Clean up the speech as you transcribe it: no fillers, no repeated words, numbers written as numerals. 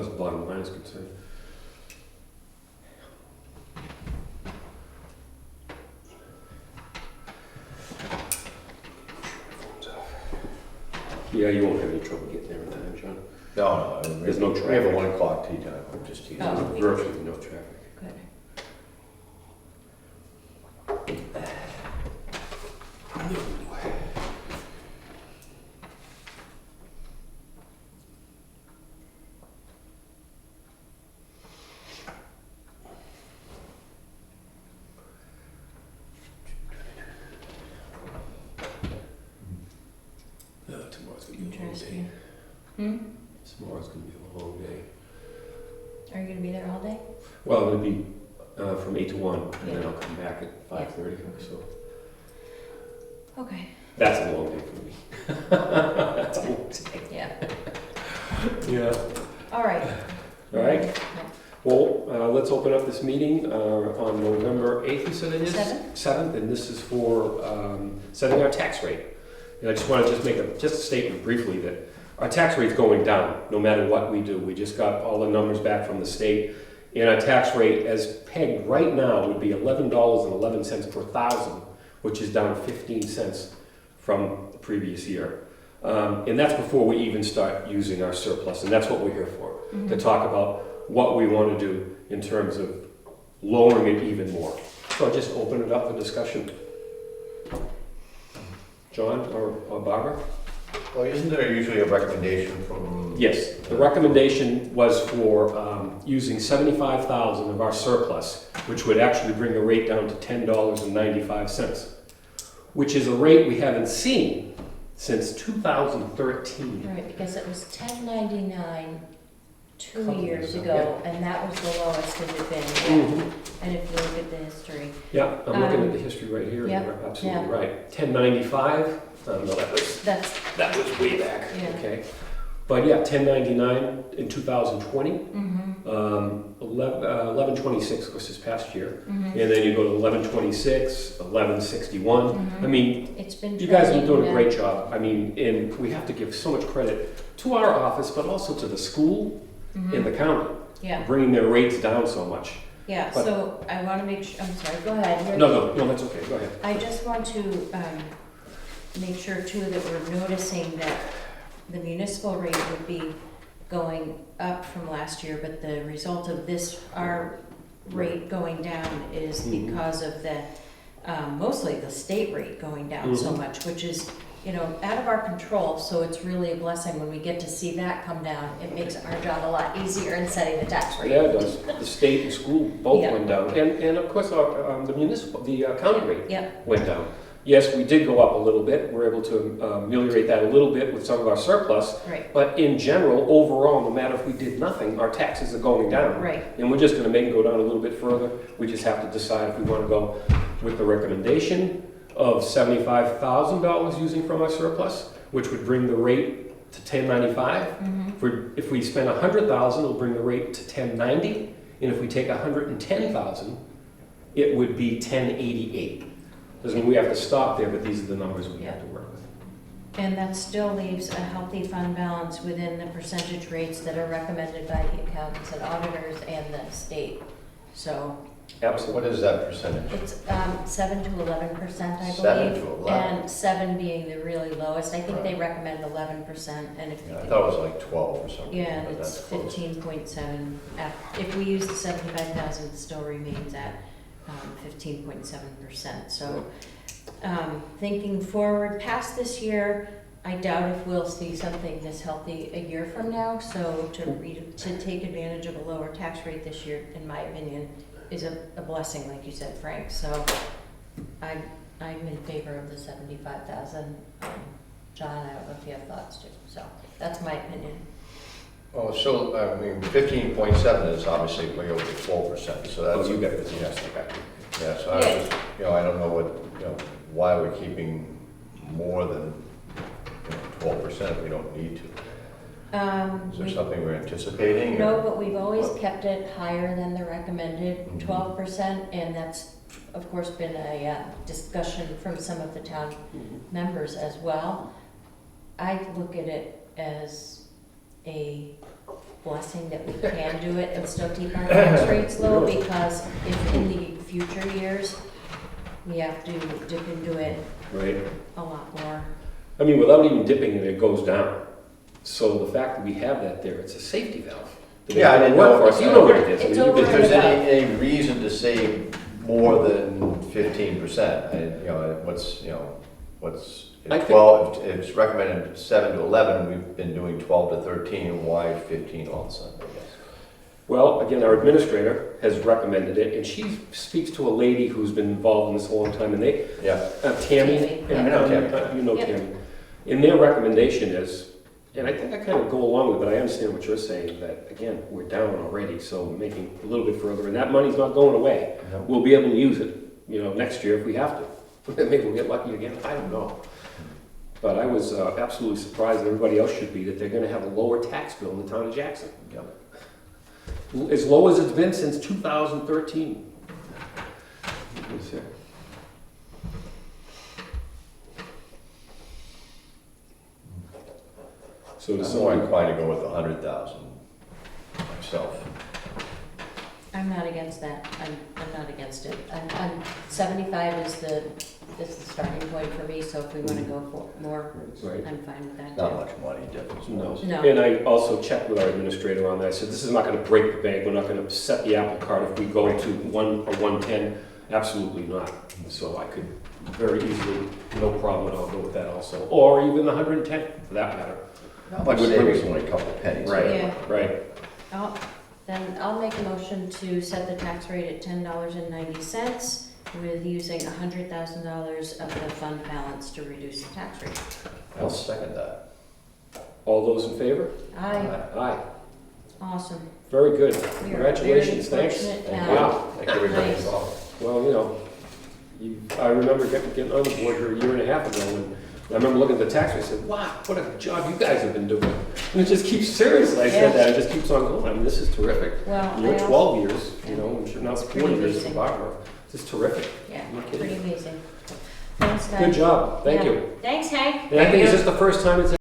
far as the bottom line is concerned. Yeah, you won't have any trouble getting there in time, John. No, There's no we have traffic. a 1 o'clock tea time, I'm just teasing. Oh. Virtually no traffic. Good. Tomorrow's gonna be a long day. Interesting. Hmm? Tomorrow's gonna be a long day. Are you gonna be there all day? Well, it'll be from 8 to 1, and then Yeah. I'll come back at 5:30, so Okay. that's a long day for me. That's a long day. Yeah. Yeah. All right. All right. Yeah. Well, let's open up this meeting on November 8th, you said it is? 7th, and this is for setting our tax rate. And I just want to make a statement briefly that our tax rate's going down, no matter what we do. We just got all the numbers back from the state, and our tax rate as pegged right now would be $11.11 per thousand, which is down 15 cents from the previous year. And that's before we even start using our surplus, and that's what we're here for, to talk about what we want to do in terms of lowering it even more. So I'll just open it up for discussion. John or Barbara? Well, isn't there usually a recommendation from? Yes, the recommendation was for using 75,000 of our surplus, which would actually bring the rate down to $10.95, which is a rate we haven't seen since 2013. Right, because it was $10.99 two Couple years years ago, and that was the lowest it had been. Yeah. Mhm. And if you look at the history, Yeah, I'm looking at the history right here, and yeah, you're absolutely yeah. right. 1095, no, that was way back, Yeah. okay. But yeah, 1099 in 2020, mm-hmm, 1126 was this past year, mm-hmm. and then you go to 1126, 1161. Mhm. I mean, It's been you guys have been doing a trending, great job. I mean, and we have to give so much credit to our office, but also to the school mhm. and the county, Yeah, bringing their rates down so much. yeah, But- so I want to make sure, I'm sorry, go ahead. No, that's okay, go ahead. I just want to make sure too that we're noticing that the municipal rate would be going up from last year, but the result of this, our rate going down is Mhm. because of the, mostly the state rate going down so Mhm. much, which is, you know, out of our control, so it's really a blessing when we get to see that come down. It makes our job a lot easier in setting the tax rate. Yeah, it does. The state and school both Yeah. went down, and of course, the municipal, the county rate Yep, went down. Yes, we did go up a little bit. We're able to ameliorate that a little bit with some of our surplus, right, but in general, overall, no matter if we did nothing, our taxes are going down. right, And we're just gonna make them go down a little bit further. We just have to decide if we wanna go with the recommendation of $75,000 using from our surplus, which would bring the rate to 1095. mhm, If we spend 100,000, it'll bring the rate to 1090, and if we take 110,000, it would be 1088. Doesn't mean we have to stop there, but these are the numbers we have to work with. and that still leaves a healthy fund balance within the percentage rates that are recommended by the accountants and auditors and the state. So Absolutely. What is that percentage? it's 7 to 11%, I 7 believe. to 11. And 7 being the really lowest. I think they recommend 11%, and if I thought it was like 12 or something. yeah, but it's that's close. 15.7. If we use the 75,000, it still remains at 15.7%. So thinking forward past this year, I doubt if we'll see something this healthy a year from now. So to take advantage of a lower tax rate this year, in my opinion, is a blessing, like you said, Frank. So I'm in favor of the 75,000. John, I don't know if you have thoughts too. So that's my opinion. Oh, so, I mean, 15.7 is obviously way over 12%, so that's. Oh, you got this, Yeah, yes, okay. yeah, so I was, I don't know what, why we're keeping more than 12% if we don't need to. Is there something we're anticipating? No, but we've always What? kept it higher than the recommended Mhm. 12%, and that's, of course, been a discussion from some of the town members as well. I look at it as a blessing that we can do it and still keep our tax rates low, because if in the future years, we have to dip into it Right? a lot more. I mean, without even dipping it, it goes down. So the fact that we have that there, it's a safety valve. Yeah, I didn't work know for us. You know what it is. I It's mean, you've been If over there's through and it. any reason to save more than 15%, what's, I think- 12, it's recommended 7 to 11, we've been doing 12 to 13, why 15 all of a sudden, I guess? Well, again, our administrator has recommended it, and she speaks to a lady who's been involved in this a long time, and they, Yeah, Tammy. Tammy. and, I know Tammy. You know Yep. Tammy. And their recommendation is, and I think I kind of go along with it, but I understand what you're saying, that, again, we're down already, so making a little bit further, and that money's not going away. no. We'll be able to use it, next year if we have to. Maybe we'll get lucky again, I don't know. But I was absolutely surprised, and everybody else should be, that they're gonna have a lower tax bill in the town of Jackson. Yeah. As low as it's been since 2013. Let me see. So does I'm more someone, inclined to go with 100,000 myself. I'm not against that. I'm not against it. I'm 75 is the starting point for me, so if we want to go for more, right? I'm fine with that Not too. much money difference. No. No. And I also checked with our administrator on that. I said, this is not gonna break the bank. We're not gonna upset the apple cart if we go to 1 or 110. Absolutely not. So I could very easily, no problem at all, go with that also. Or even 110, for that matter. Not much savings, only a couple pennies. Right. Yeah. Right. Then I'll make a motion to set the tax rate at $10.90 with using $100,000 of the fund balance to reduce the tax rate. I'll second that. All those in favor? Aye, Aye. awesome. Very good. We are very Congratulations, thanks. fortunate Thank now. you. Wow. Thank everybody Nice. involved. Well, I remember getting on the board here a year and a half ago, and I remember looking at the tax rate and said, wow, what a job you guys have been doing. And it just keeps, seriously, I said Yeah. that, it just keeps on going. I mean, this is terrific. Well, You're I also- 12 years, I'm sure now It's it's pretty 40 years as a amazing. barber. This is terrific. Yeah, I'm not kidding. pretty amazing. Thanks, guys. Good job, thank Yeah. you. Thanks, Hank. And I think, is this the first time it's